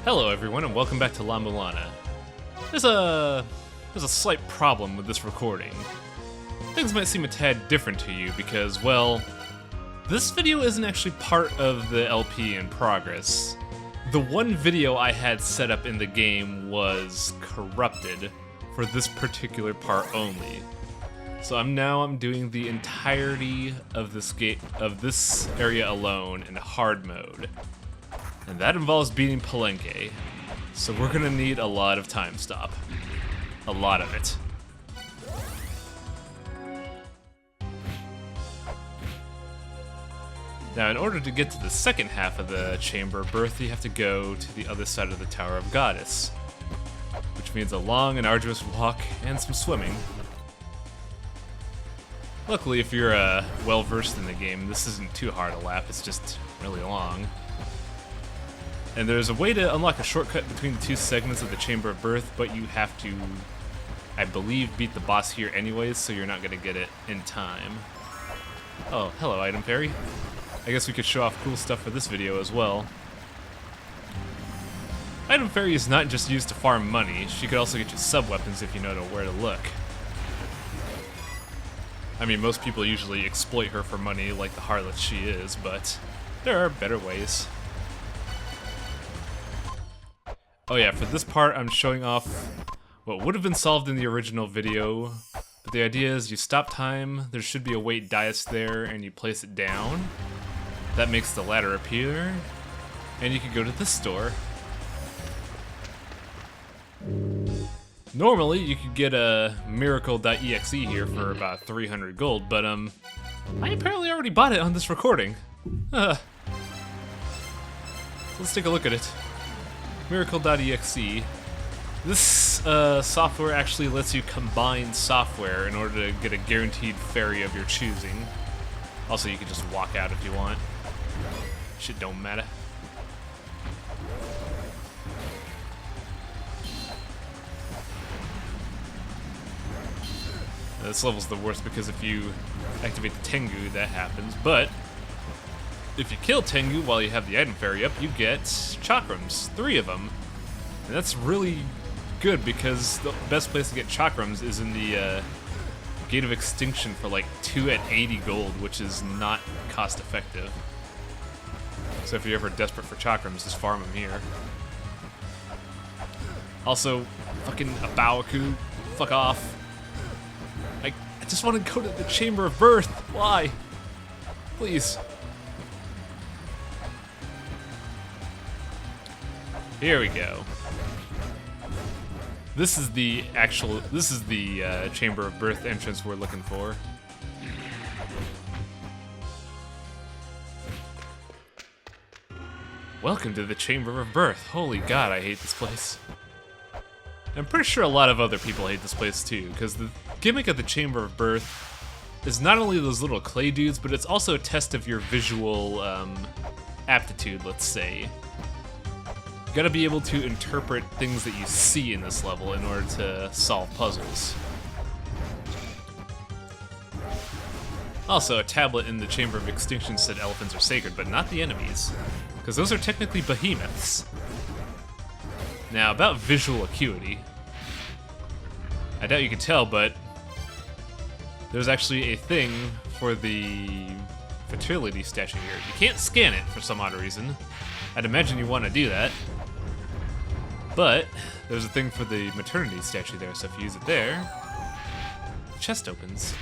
Hello everyone and welcome back to La-Mulana. There's a slight problem with this recording. Things might seem a tad different to you because, well, this video isn't actually part of the LP in progress. The one video I had set up in the game was corrupted for this particular part only. So I'm doing the entirety of this area alone in hard mode. And that involves beating Palenque. So we're gonna need a lot of time stop. A lot of it. Now, in order to get to the second half of the Chamber of Birth, you have to go to the other side of the Tower of Goddess, which means a long and arduous walk and some swimming. Luckily, if you're well-versed in the game, this isn't too hard a lap, it's just really long. And there's a way to unlock a shortcut between the two segments of the Chamber of Birth, but you have to, I believe, beat the boss here anyways, so you're not going to get it in time. Oh, hello, Item Fairy. I guess we could show off cool stuff for this video as well. Item Fairy is not just used to farm money, she could also get you sub-weapons if you know where to look. I mean, most people usually exploit her for money like the harlot she is, but there are better ways. Oh yeah, for this part I'm showing off what would have been solved in the original video, but the idea is you stop time, there should be a weight dais there, and you place it down. That makes the ladder appear, and you can go to this store. Normally you could get a miracle.exe here for about 300 gold, but I apparently already bought it on this recording. Let's take a look at it. Miracle.exe. This software actually lets you combine software in order to get a guaranteed fairy of your choosing. Also, you can just walk out if you want. Shit don't matter. This level's the worst because if you activate the Tengu, that happens, but if you kill Tengu while you have the item fairy up, you get chakrams, 3 of them. And that's really good because the best place to get chakrams is in the Gate of Extinction for like 2 at 80 gold, which is not cost effective. So if you're ever desperate for chakrams, just farm them here. Also, fucking Abawaku, fuck off. I just want to go to the Chamber of Birth. Why? Please. Here we go. This is the Chamber of Birth entrance we're looking for. Welcome to the Chamber of Birth. Holy God, I hate this place. I'm pretty sure a lot of other people hate this place too, because the gimmick of the Chamber of Birth is not only those little clay dudes, but it's also a test of your visual aptitude, let's say. You gotta be able to interpret things that you see in this level in order to solve puzzles. Also, a tablet in the Chamber of Extinction said elephants are sacred, but not the enemies, because those are technically behemoths. Now, about visual acuity, I doubt you can tell, but there's actually a thing for the fertility statue here. You can't scan it for some odd reason. I'd imagine you want to do that. But there's a thing for the maternity statue there, so if you use it there, the chest opens.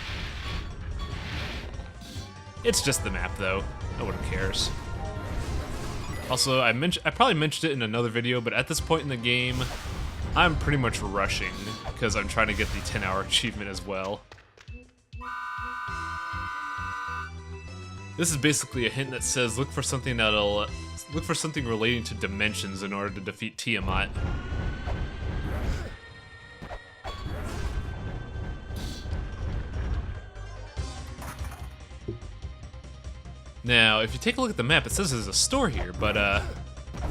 It's just the map, though. No one cares. Also, I probably mentioned it in another video, but at this point in the game, I'm pretty much rushing because I'm trying to get the 10-hour achievement as well. This is basically a hint that says look for something relating to dimensions in order to defeat Tiamat. Now, if you take a look at the map, it says there's a store here, but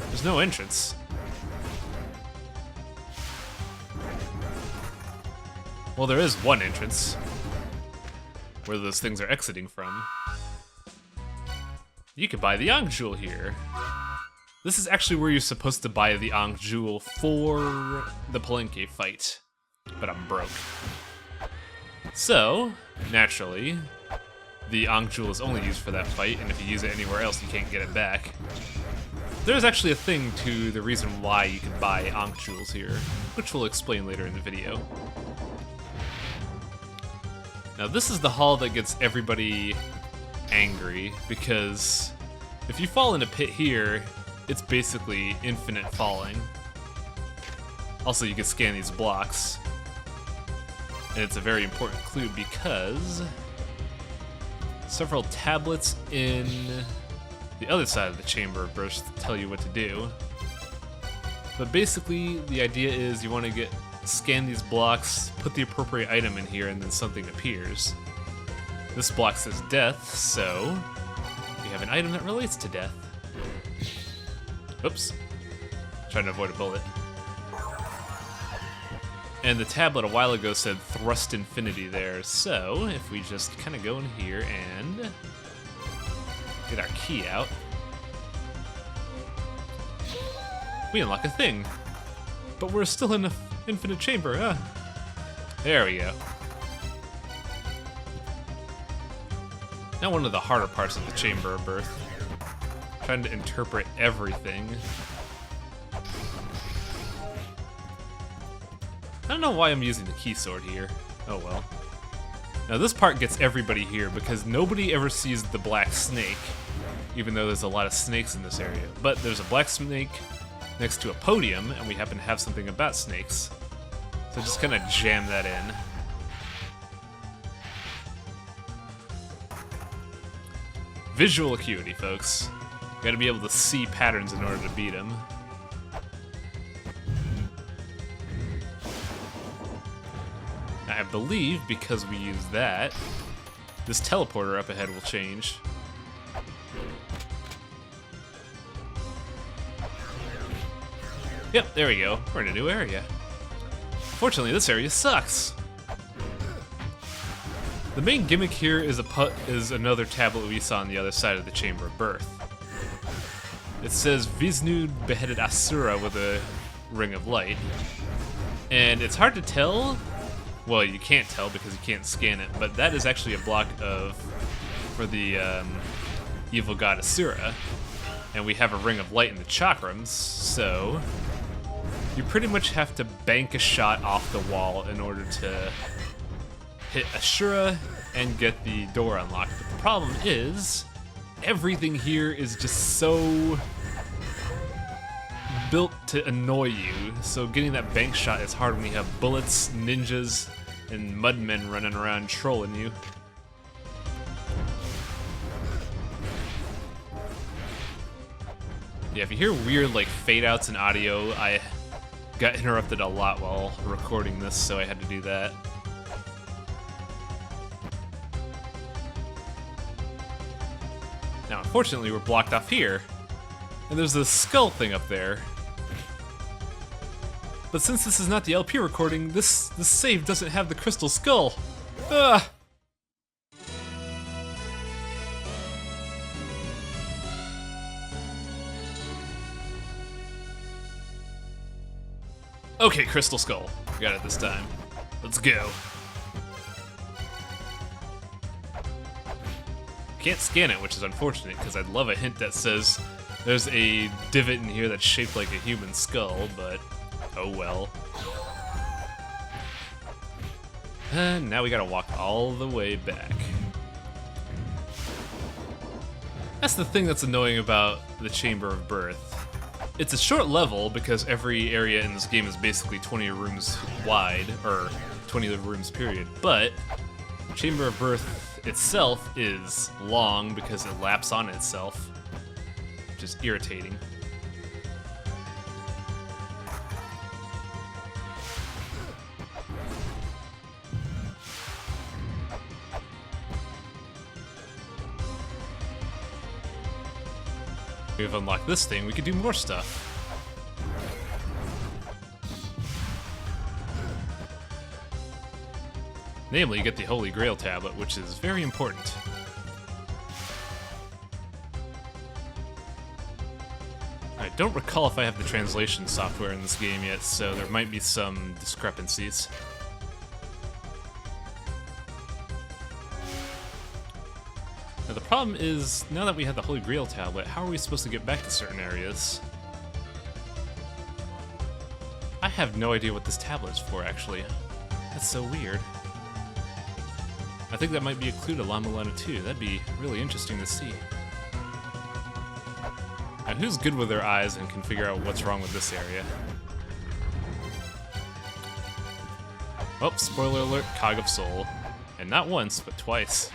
there's no entrance. Well, there is one entrance, where those things are exiting from. You can buy the Yang Jewel here. This is actually where you're supposed to buy the Ankh Jewel for the Palenque fight, but I'm broke. So, naturally, the Ankh Jewel is only used for that fight, and if you use it anywhere else, you can't get it back. There's actually a thing to the reason why you can buy Ankh Jewels here, which we'll explain later in the video. Now this is the hall that gets everybody angry, because if you fall in a pit here, it's basically infinite falling. Also, you can scan these blocks. And it's a very important clue because several tablets in the other side of the Chamber of Birth tell you what to do. But basically, the idea is you want to scan these blocks, put the appropriate item in here, and then something appears. This block says death, so we have an item that relates to death. Oops. Trying to avoid a bullet. And the tablet a while ago said thrust infinity there, so if we just kind of go in here and get our key out, we unlock a thing. But we're still in an infinite chamber, huh? There we go. Now one of the harder parts of the Chamber of Birth. Trying to interpret everything. I don't know why I'm using the key sword here. Oh well. Now this part gets everybody here because nobody ever sees the black snake, even though there's a lot of snakes in this area. But there's a black snake next to a podium, and we happen to have something about snakes. So just kind of jam that in. Visual acuity, folks. You gotta be able to see patterns in order to beat them. I believe because we use that, this teleporter up ahead will change. Yep, there we go. We're in a new area. Fortunately, this area sucks. The main gimmick here is another tablet we saw on the other side of the Chamber of Birth. It says Vishnu beheaded Asura with a ring of light. And it's hard to tell. Well, you can't tell because you can't scan it, but that is actually a block for the evil god Asura. And we have a ring of light in the chakrams, so you pretty much have to bank a shot off the wall in order to hit Asura and get the door unlocked. But the problem is, everything here is just so built to annoy you, so getting that bank shot is hard when you have bullets, ninjas, and mudmen running around trolling you. Yeah, if you hear weird like fade outs in audio, I got interrupted a lot while recording this, so I had to do that. Now, unfortunately, we're blocked off here, and there's this skull thing up there. But since this is not the LP recording, this save doesn't have the crystal skull. Ugh! Okay, crystal skull. Got it this time. Let's go. Can't scan it, which is unfortunate, because I'd love a hint that says there's a divot in here that's shaped like a human skull, but oh well. And now we gotta walk all the way back. That's the thing that's annoying about the Chamber of Birth. It's a short level because every area in this game is basically 20 rooms wide, or 20 rooms period, but Chamber of Birth itself is long because it laps on itself, which is irritating. We've unlocked this thing, we could do more stuff. Namely, you get the Holy Grail tablet, which is very important. I don't recall if I have the translation software in this game yet, so there might be some discrepancies. Now the problem is, now that we have the Holy Grail tablet, how are we supposed to get back to certain areas? I have no idea what this tablet is for, actually. That's so weird. I think that might be a clue to La-Mulana too. That'd be really interesting to see. Now, who's good with their eyes and can figure out what's wrong with this area? Oh, spoiler alert, Cog of Soul. And not once, but twice.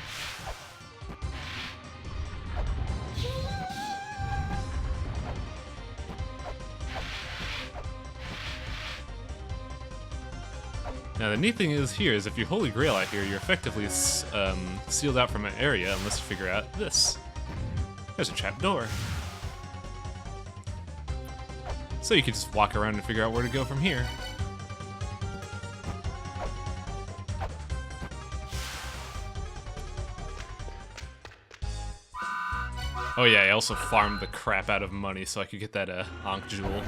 Now the neat thing is here is if you Holy Grail out here, you're effectively sealed out from an area unless you figure out this. There's a trap door. So you can just walk around and figure out where to go from here. Oh yeah, I also farmed the crap out of money so I could get that Ankh Jewel.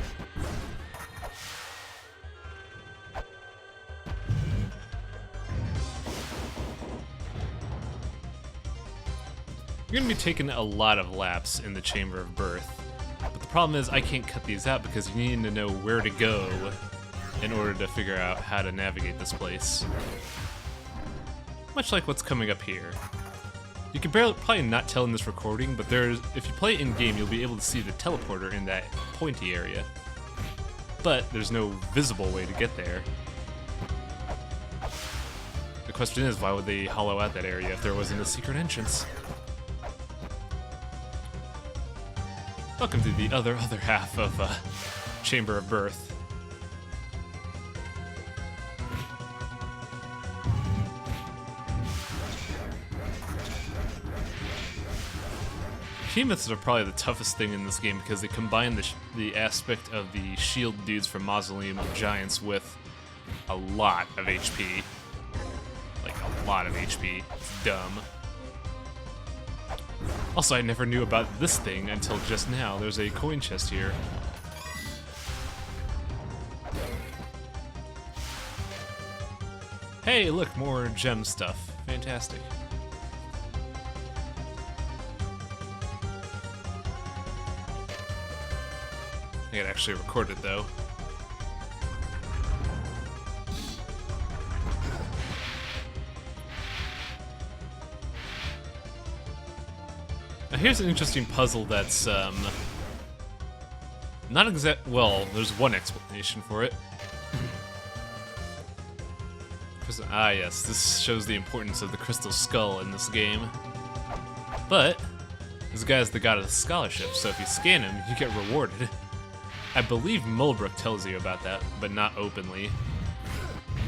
You're gonna be taking a lot of laps in the Chamber of Birth. But the problem is I can't cut these out because you need to know where to go in order to figure out how to navigate this place. Much like what's coming up here. You can probably not tell in this recording, but if you play in-game, you'll be able to see the teleporter in that pointy area. But there's no visible way to get there. The question is, why would they hollow out that area if there wasn't a secret entrance? Welcome to the other half of Chamber of Birth. Chemists are probably the toughest thing in this game because they combine the aspect of the shield dudes from Mausoleum of Giants with a lot of HP. Like, a lot of HP. It's dumb. Also, I never knew about this thing until just now. There's a coin chest here. Hey, look, more gem stuff. Fantastic. I gotta actually record it, though. Now here's an interesting puzzle that's, not exact. Well, there's one explanation for it. Ah, yes, this shows the importance of the Crystal Skull in this game. But, this guy's the god of the scholarship, so if you scan him, you get rewarded. I believe Mulbrook tells you about that, but not openly.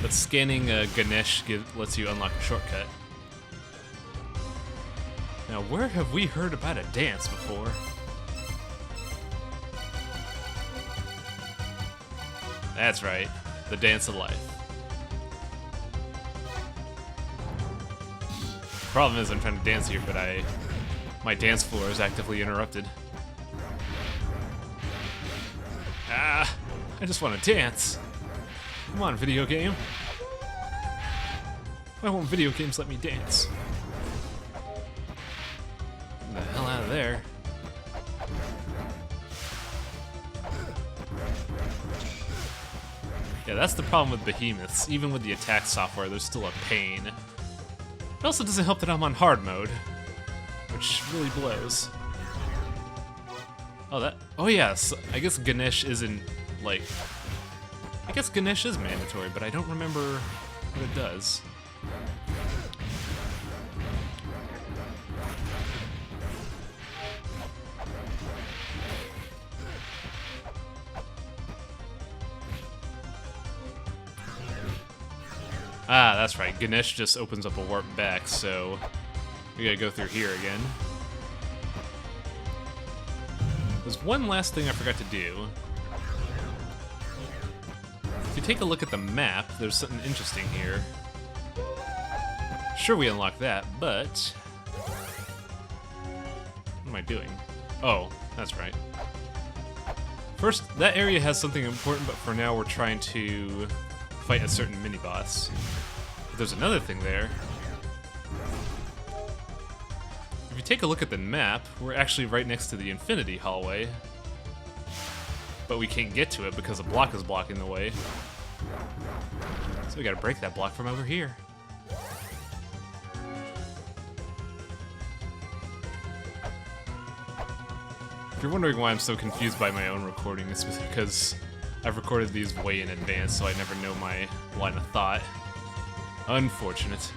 But scanning Ganesh lets you unlock a shortcut. Now, where have we heard about a dance before? That's right, the Dance of Life. The problem is I'm trying to dance here, but my dance floor is actively interrupted. Ah, I just want to dance. Come on, video game. Why won't video games let me dance? Get the hell out of there. Yeah, that's the problem with behemoths. Even with the attack software, there's still a pain. It also doesn't help that I'm on hard mode, which really blows. Oh yes, I guess Ganesh isn't, like... I guess Ganesh is mandatory, but I don't remember what it does. Ah, that's right. Ganesh just opens up a warp back, so we gotta go through here again. There's one last thing I forgot to do. If you take a look at the map, there's something interesting here. Sure, we unlock that, but... What am I doing? Oh, that's right. First, that area has something important, but for now we're trying to fight a certain mini-boss. But there's another thing there. If you take a look at the map, we're actually right next to the Infinity Hallway. But we can't get to it because a block is blocking the way. So we gotta break that block from over here. If you're wondering why I'm so confused by my own recording, it's because I've recorded these way in advance, so I never know my line of thought. Unfortunate.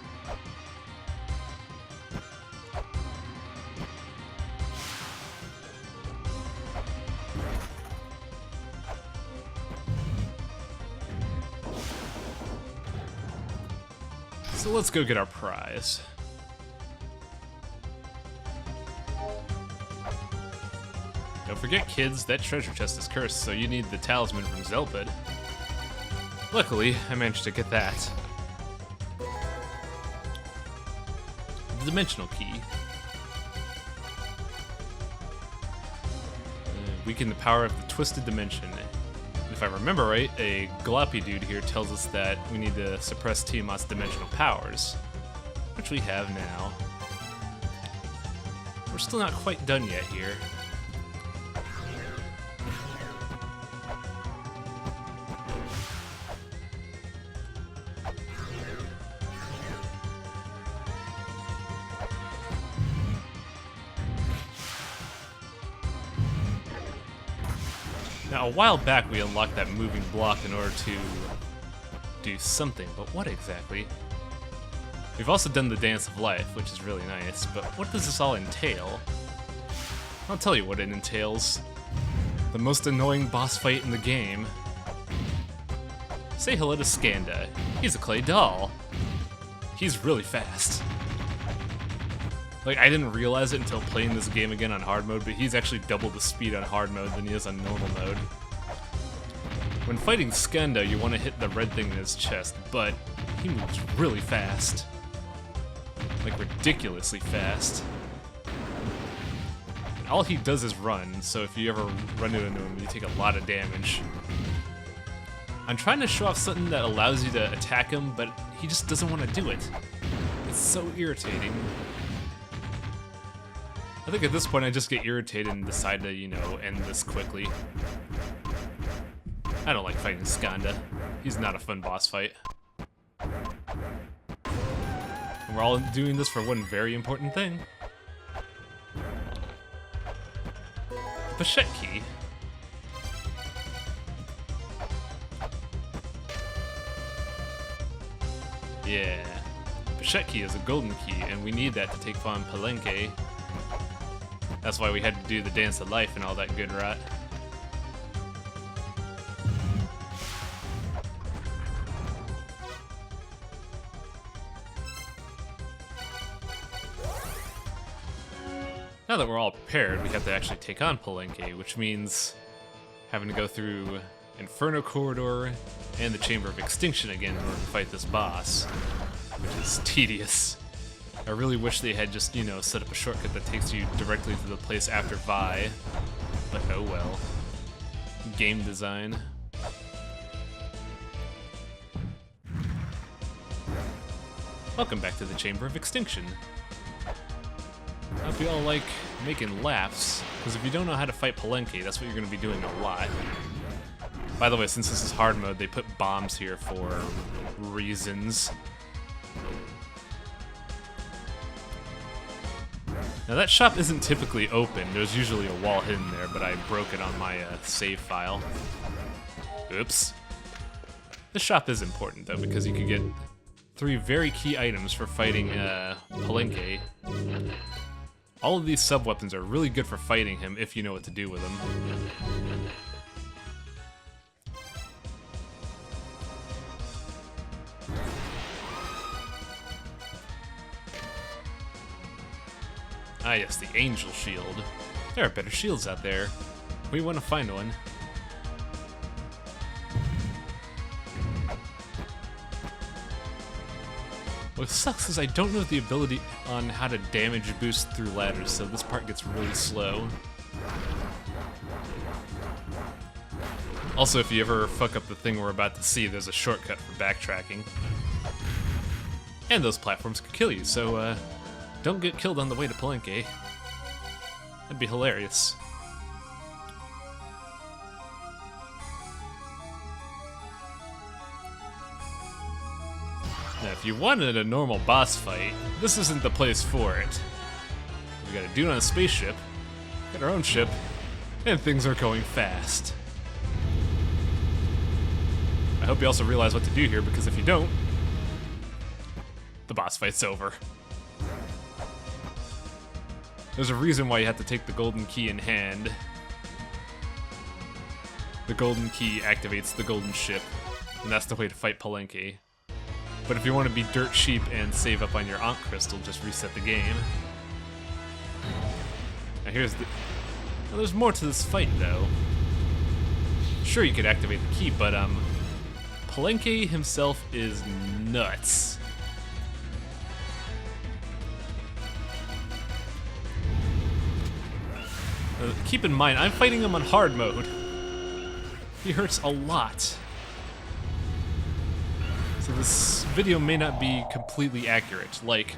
So let's go get our prize. Don't forget, kids, that treasure chest is cursed, so you need the talisman from Zelpid. Luckily, I managed to get that. The dimensional key. Weaken the power of the twisted dimension. If I remember right, a gloppy dude here tells us that we need to suppress Tiamat's dimensional powers, which we have now. We're still not quite done yet here. Now, a while back we unlocked that moving block in order to do something, but what exactly? We've also done the Dance of Life, which is really nice, but what does this all entail? I'll tell you what it entails. The most annoying boss fight in the game. Say hello to Skanda. He's a clay doll. He's really fast. Like, I didn't realize it until playing this game again on hard mode, but he's actually double the speed on hard mode than he is on normal mode. When fighting Skanda, you want to hit the red thing in his chest, but he moves really fast. Like, ridiculously fast. And all he does is run, so if you ever run into him, you take a lot of damage. I'm trying to show off something that allows you to attack him, but he just doesn't want to do it. It's so irritating. I think at this point I just get irritated and decide to, you know, end this quickly. I don't like fighting Skanda. He's not a fun boss fight. And we're all doing this for one very important thing. The Pochette key. Yeah. Pochette key is a golden key, and we need that to take on Palenque. That's why we had to do the Dance of Life and all that good rot. Now that we're all prepared, we have to actually take on Palenque, which means having to go through Inferno Corridor and the Chamber of Extinction again in order to fight this boss, which is tedious. I really wish they had just, you know, set up a shortcut that takes you directly to the place after Vi, but oh well. Game design. Welcome back to the Chamber of Extinction. I hope you all like making laps, because if you don't know how to fight Palenque, that's what you're going to be doing a lot. By the way, since this is hard mode, they put bombs here for reasons. Now that shop isn't typically open, there's usually a wall hidden there, but I broke it on my save file. Oops. This shop is important though, because you can get 3 very key items for fighting Palenque. All of these sub-weapons are really good for fighting him if you know what to do with them. Ah yes, the Angel Shield. There are better shields out there. We want to find one. What sucks is I don't know the ability on how to damage boost through ladders, so this part gets really slow. Also, if you ever fuck up the thing we're about to see, there's a shortcut for backtracking. And those platforms could kill you, so don't get killed on the way to Palenque. That'd be hilarious. Now, if you wanted a normal boss fight, this isn't the place for it. We gotta do it on a spaceship, got our own ship, and things are going fast. I hope you also realize what to do here, because if you don't, the boss fight's over. There's a reason why you have to take the golden key in hand. The golden key activates the golden ship, and that's the way to fight Palenque. But if you want to be dirt cheap and save up on your Ankh Crystal, just reset the game. Now here's the... Well, there's more to this fight, though. Sure, you could activate the key, but, Palenque himself is nuts. Keep in mind, I'm fighting him on hard mode. He hurts a lot. So this video may not be completely accurate. Like,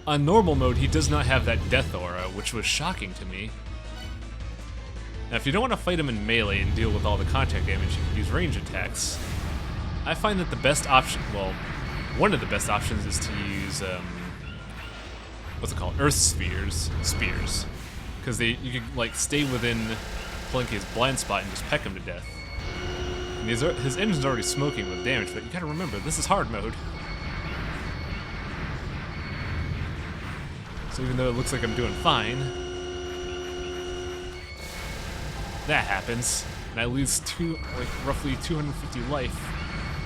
on normal mode, he does not have that death aura, which was shocking to me. Now, if you don't want to fight him in melee and deal with all the contact damage, you can use range attacks. I find that the best option, well, one of the best options is to use, what's it called? Earth spears. Because you can, like, stay within Palenque's blind spot and just peck him to death. And his engine's already smoking with damage, but you gotta remember, this is hard mode. So even though it looks like I'm doing fine, that happens, and I lose roughly 250 life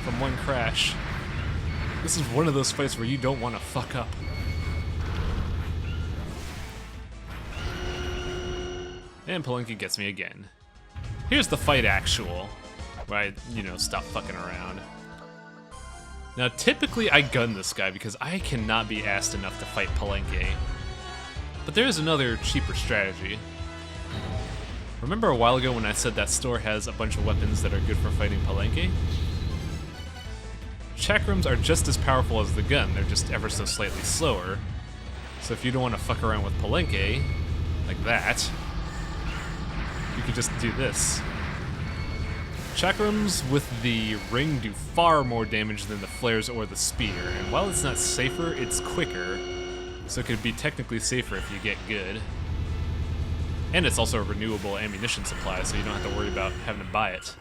from one crash. This is one of those fights where you don't want to fuck up. And Palenque gets me again. Here's the fight actual, where I, stop fucking around. Now, typically I gun this guy because I cannot be asked enough to fight Palenque. But there is another cheaper strategy. Remember a while ago when I said that store has a bunch of weapons that are good for fighting Palenque? Chakrams are just as powerful as the gun, they're just ever so slightly slower. So if you don't want to fuck around with Palenque, like that, you could just do this. Chakrams with the ring do far more damage than the flares or the spear, and while it's not safer, it's quicker, so it could be technically safer if you get good. And it's also a renewable ammunition supply, so you don't have to worry about having to buy it.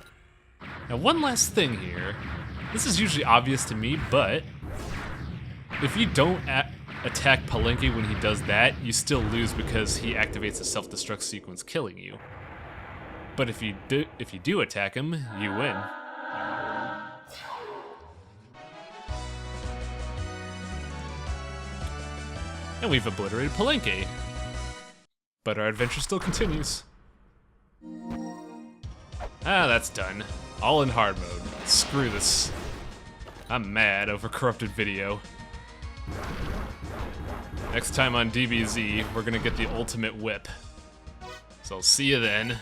Now, one last thing here. This is usually obvious to me, but if you don't attack Palenque when he does that, you still lose because he activates a self-destruct sequence, killing you. But if you do attack him, you win. And we've obliterated Palenque. But our adventure still continues. Ah, that's done. All in hard mode. Screw this. I'm mad over corrupted video. Next time on DBZ, we're gonna get the ultimate whip. So I'll see you then.